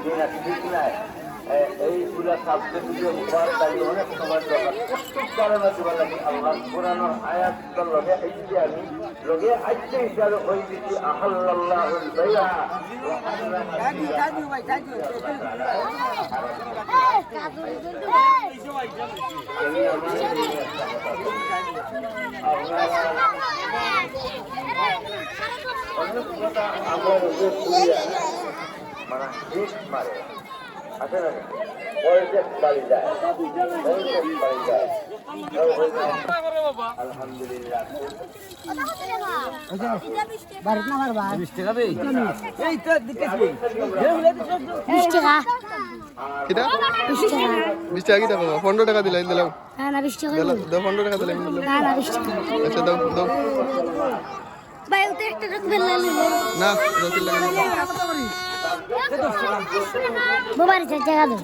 ঠিক নাই এইগুলা সাবজেক্ট উপহার তাই অনেক সময় দরকার প্রত্যেক কারণে দেওয়া লাগে আল্লাহ কোরআনের আয়াতের লগে আইতে আমি লগে আইতে হিসাবে হয়ে দিচ্ছি আহাল্লাহুল বাইয়া মানে হিট মারে আছে না পয়সা বাড়ি যায় বাড়ি যায় আলহামদুলিল্লাহ কিটা 20 টাকা কিটা বাবা 15 টাকা দিলাই দিলাম না না 20 টাকা দাও 15 টাকা দিলাই না না 20 টাকা আচ্ছা দাও দাও ভাই ওতে একটা রকমের লালি না রকিল লাগা মোবাইল থেকে টাকা দাও